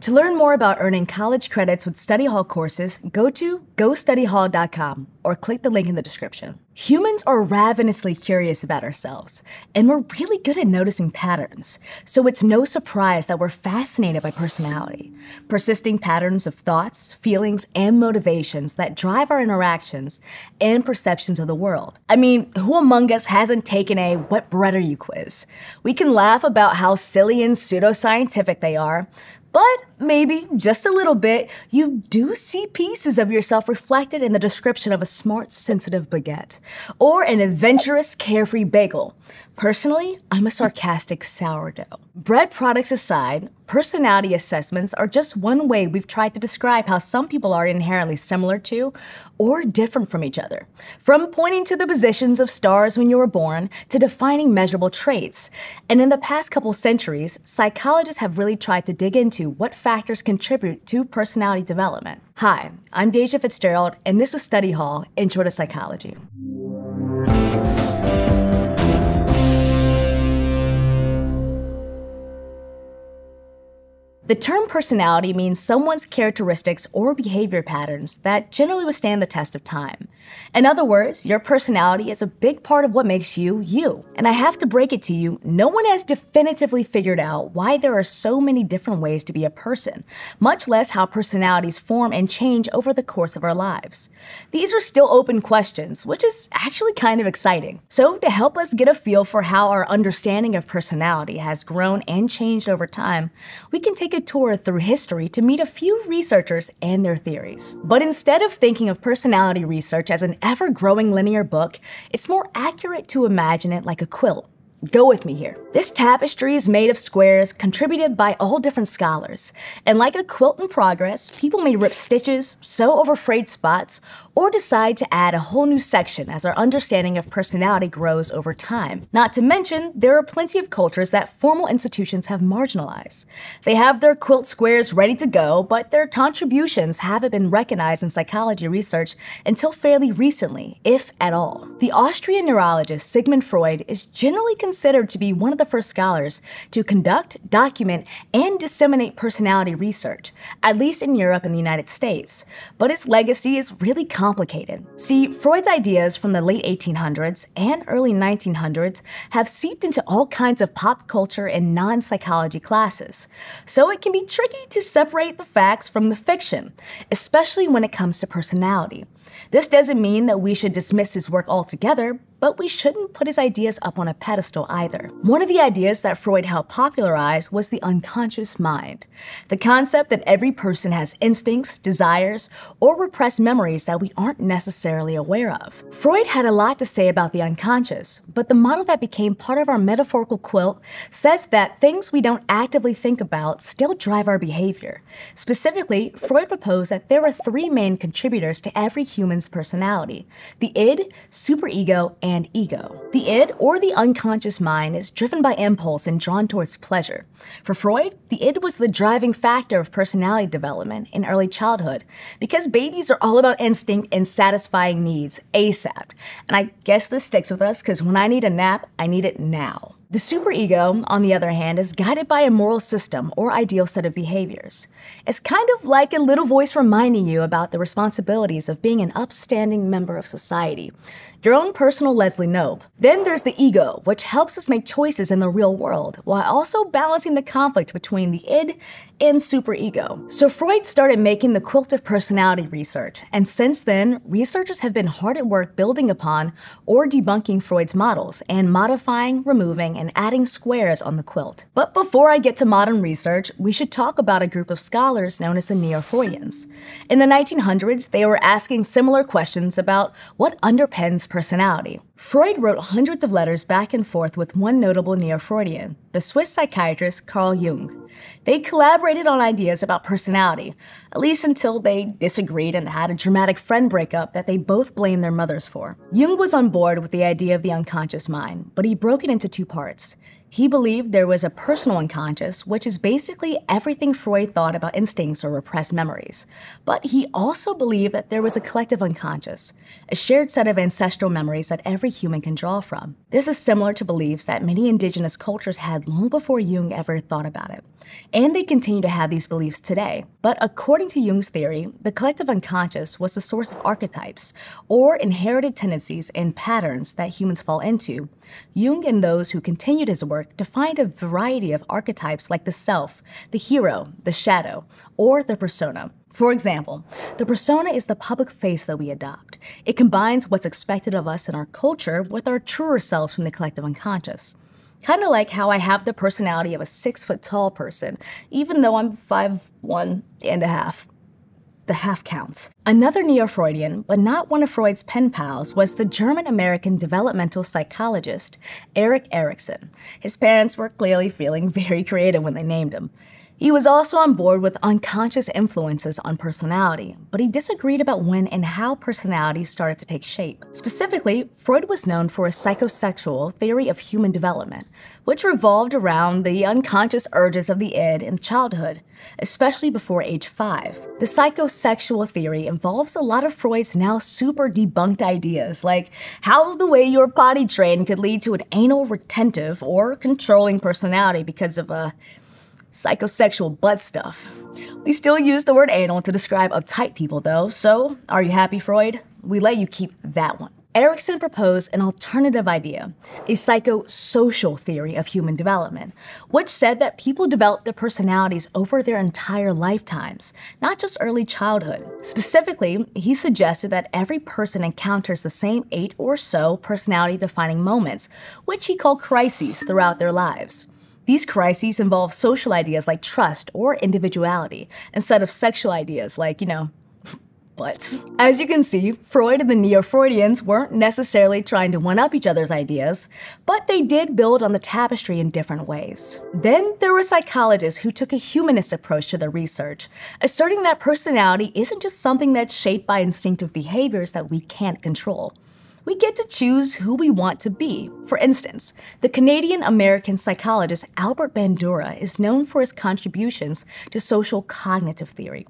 To learn more about earning college credits with study hall courses, go to gostudyhall.com or click the link in the description. Humans are ravenously curious about ourselves, and we're really good at noticing patterns. So it's no surprise that we're fascinated by personality, persisting patterns of thoughts, feelings, and motivations that drive our interactions and perceptions of the world. I mean, who among us hasn't taken a "what bread are you" quiz? We can laugh about how silly and pseudoscientific they are, but maybe, just a little bit, you do see pieces of yourself reflected in the description of a smart, sensitive baguette, or an adventurous, carefree bagel. Personally, I'm a sarcastic sourdough. Bread products aside, personality assessments are just one way we've tried to describe how some people are inherently similar to or different from each other. From pointing to the positions of stars when you were born to defining measurable traits. And in the past couple centuries, psychologists have really tried to dig into what factors contribute to personality development. Hi, I'm Deja Fitzgerald, and this is Study Hall, Intro to Psychology. The term personality means someone's characteristics or behavior patterns that generally withstand the test of time. In other words, your personality is a big part of what makes you, you. And I have to break it to you, no one has definitively figured out why there are so many different ways to be a person, much less how personalities form and change over the course of our lives. These are still open questions, which is actually kind of exciting. So to help us get a feel for how our understanding of personality has grown and changed over time, we can take a tour through history to meet a few researchers and their theories. But instead of thinking of personality research as an ever-growing linear book, it's more accurate to imagine it like a quilt. Go with me here. This tapestry is made of squares contributed by all different scholars. And like a quilt in progress, people may rip stitches, sew over frayed spots, or decide to add a whole new section as our understanding of personality grows over time. Not to mention, there are plenty of cultures that formal institutions have marginalized. They have their quilt squares ready to go, but their contributions haven't been recognized in psychology research until fairly recently, if at all. The Austrian neurologist Sigmund Freud is generally considered to be one of the first scholars to conduct, document, and disseminate personality research, at least in Europe and the United States. But his legacy is really complicated. See, Freud's ideas from the late 1800s and early 1900s have seeped into all kinds of pop culture and non-psychology classes. So it can be tricky to separate the facts from the fiction, especially when it comes to personality. This doesn't mean that we should dismiss his work altogether, but we shouldn't put his ideas up on a pedestal either. One of the ideas that Freud helped popularize was the unconscious mind. The concept that every person has instincts, desires, or repressed memories that we aren't necessarily aware of. Freud had a lot to say about the unconscious, but the model that became part of our metaphorical quilt says that things we don't actively think about still drive our behavior. Specifically, Freud proposed that there are three main contributors to every human's personality: the id, superego, and ego. The id, or the unconscious mind, is driven by impulse and drawn towards pleasure. For Freud, the id was the driving factor of personality development in early childhood, because babies are all about instinct and satisfying needs ASAP. And I guess this sticks with us because when I need a nap, I need it now. The superego, on the other hand, is guided by a moral system or ideal set of behaviors. It's kind of like a little voice reminding you about the responsibilities of being an upstanding member of society. Your own personal Leslie Knope. Then there's the ego, which helps us make choices in the real world, while also balancing the conflict between the id and superego. So Freud started making the quilt of personality research, and since then, researchers have been hard at work building upon or debunking Freud's models, and modifying, removing, and adding squares on the quilt. But before I get to modern research, we should talk about a group of scholars known as the Neo-Freudians. In the 1900s, they were asking similar questions about what underpins personality. Freud wrote hundreds of letters back and forth with one notable Neo-Freudian, the Swiss psychiatrist Carl Jung. They collaborated on ideas about personality, at least until they disagreed and had a dramatic friend breakup that they both blamed their mothers for. Jung was on board with the idea of the unconscious mind, but he broke it into two parts. He believed there was a personal unconscious, which is basically everything Freud thought about instincts or repressed memories. But he also believed that there was a collective unconscious, a shared set of ancestral memories that every human can draw from. This is similar to beliefs that many indigenous cultures had long before Jung ever thought about it. And they continue to have these beliefs today. But according to Jung's theory, the collective unconscious was the source of archetypes, or inherited tendencies and patterns that humans fall into. Jung and those who continued his work defined a variety of archetypes like the self, the hero, the shadow, or the persona. For example, the persona is the public face that we adopt. It combines what's expected of us in our culture with our truer selves from the collective unconscious. Kind of like how I have the personality of a 6-foot-tall person, even though I'm 5'1" and a half. The half counts. Another Neo-Freudian, but not one of Freud's pen pals, was the German-American developmental psychologist Erik Erikson. His parents were clearly feeling very creative when they named him. He was also on board with unconscious influences on personality, but he disagreed about when and how personality started to take shape. Specifically, Freud was known for his psychosexual theory of human development, which revolved around the unconscious urges of the id in childhood, especially before age 5. The psychosexual theory involves a lot of Freud's now super debunked ideas, like how the way you're potty trained could lead to an anal retentive or controlling personality because of psychosexual butt stuff. We still use the word anal to describe uptight people though, so are you happy, Freud? We let you keep that one. Erikson proposed an alternative idea, a psychosocial theory of human development, which said that people develop their personalities over their entire lifetimes, not just early childhood. Specifically, he suggested that every person encounters the same 8 or so personality-defining moments, which he called crises throughout their lives. These crises involve social ideas like trust or individuality, instead of sexual ideas like, butts. As you can see, Freud and the Neo-Freudians weren't necessarily trying to one-up each other's ideas, but they did build on the tapestry in different ways. Then there were psychologists who took a humanist approach to their research, asserting that personality isn't just something that's shaped by instinctive behaviors that we can't control. We get to choose who we want to be. For instance, the Canadian-American psychologist Albert Bandura is known for his contributions to social cognitive theory.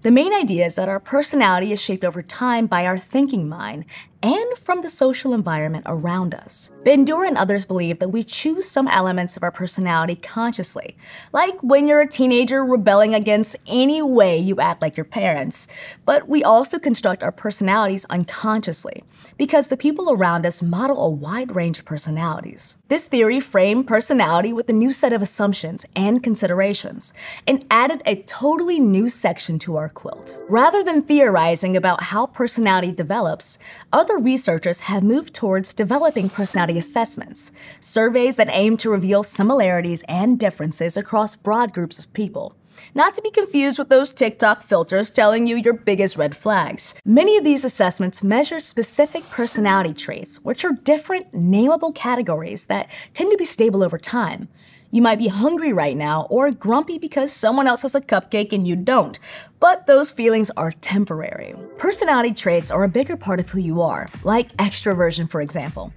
The main idea is that our personality is shaped over time by our thinking mind and from the social environment around us. Bandura and others believe that we choose some elements of our personality consciously, like when you're a teenager rebelling against any way you act like your parents. But we also construct our personalities unconsciously, because the people around us model a wide range of personalities. This theory framed personality with a new set of assumptions and considerations, and added a totally new section to our quilt. Rather than theorizing about how personality develops, other researchers have moved towards developing personality assessments, surveys that aim to reveal similarities and differences across broad groups of people. Not to be confused with those TikTok filters telling you your biggest red flags. Many of these assessments measure specific personality traits, which are different, nameable categories that tend to be stable over time. You might be hungry right now or grumpy because someone else has a cupcake and you don't, but those feelings are temporary. Personality traits are a bigger part of who you are, like extroversion, for example.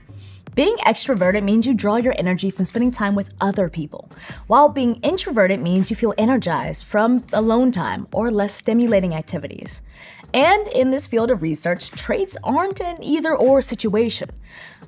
Being extroverted means you draw your energy from spending time with other people, while being introverted means you feel energized from alone time or less stimulating activities. And in this field of research, traits aren't an either-or situation.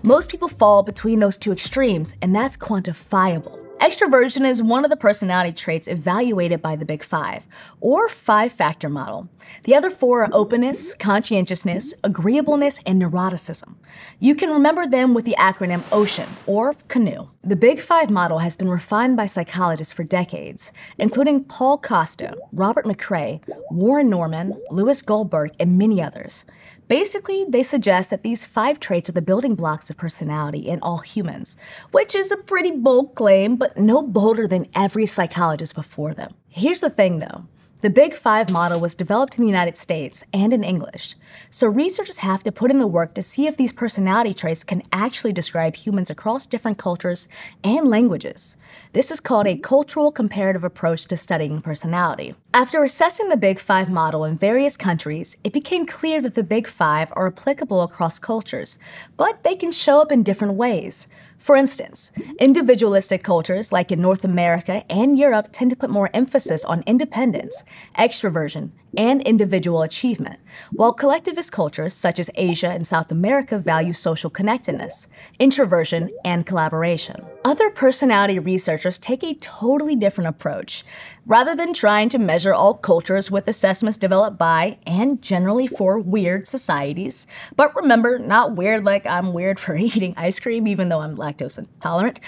Most people fall between those two extremes, and that's quantifiable. Extroversion is one of the personality traits evaluated by the Big Five, or 5-factor model. The other 4 are openness, conscientiousness, agreeableness, and neuroticism. You can remember them with the acronym OCEAN, or canoe. The Big Five model has been refined by psychologists for decades, including Paul Costa, Robert McCrae, Warren Norman, Louis Goldberg, and many others. Basically, they suggest that these 5 traits are the building blocks of personality in all humans, which is a pretty bold claim, but no bolder than every psychologist before them. Here's the thing though. The Big Five model was developed in the United States and in English, so researchers have to put in the work to see if these personality traits can actually describe humans across different cultures and languages. This is called a cultural-comparative approach to studying personality. After assessing the Big Five model in various countries, it became clear that the Big Five are applicable across cultures, but they can show up in different ways. For instance, individualistic cultures like in North America and Europe tend to put more emphasis on independence, extroversion, and individual achievement, while collectivist cultures such as Asia and South America value social connectedness, introversion, and collaboration. Other personality researchers take a totally different approach. Rather than trying to measure all cultures with assessments developed by, and generally for, weird societies, but remember, not weird like I'm weird for eating ice cream even though I'm lactose intolerant,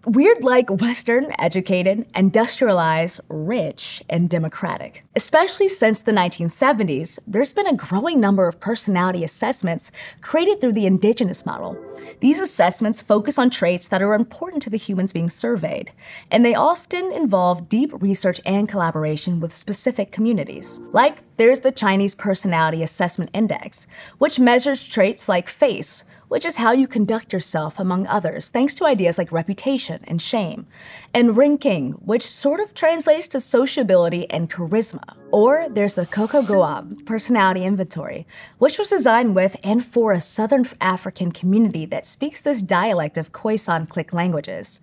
weird like Western, educated, industrialized, rich, and democratic. Especially since the 1970s, there's been a growing number of personality assessments created through the indigenous model. These assessments focus on traits that are important to the humans being surveyed, and they often involve deep research and collaboration with specific communities. Like, there's the Chinese Personality Assessment Index, which measures traits like face, which is how you conduct yourself among others, thanks to ideas like reputation and shame, and ranking, which sort of translates to sociability and charisma. Or there's the Coco-Goab Personality Inventory, which was designed with and for a Southern African community that speaks this dialect of Khoisan click languages.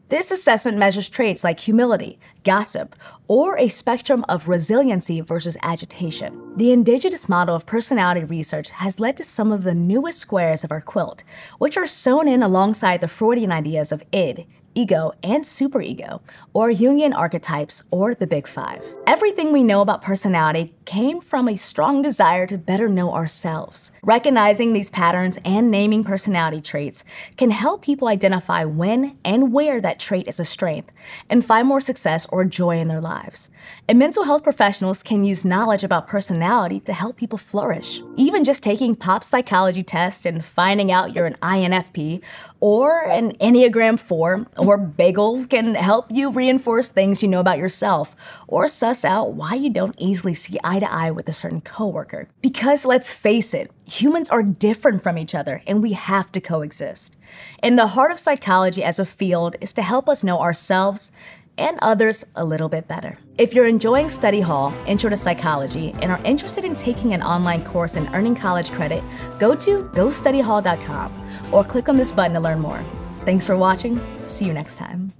This assessment measures traits like humility, gossip, or a spectrum of resiliency versus agitation. The indigenous model of personality research has led to some of the newest squares of our quilt, which are sewn in alongside the Freudian ideas of id, ego, and superego, or Jungian archetypes, or the Big Five. Everything we know about personality came from a strong desire to better know ourselves. Recognizing these patterns and naming personality traits can help people identify when and where that trait is a strength, and find more success or joy in their lives. And mental health professionals can use knowledge about personality to help people flourish. Even just taking pop psychology tests and finding out you're an INFP, or an Enneagram 4, or Bagel can help you reinforce things you know about yourself, or suss out why you don't easily see eye to eye with a certain coworker. Because let's face it, humans are different from each other and we have to coexist. And the heart of psychology as a field is to help us know ourselves and others a little bit better. If you're enjoying Study Hall, Intro to Psychology, and are interested in taking an online course and earning college credit, go to gostudyhall.com or click on this button to learn more. Thanks for watching. See you next time.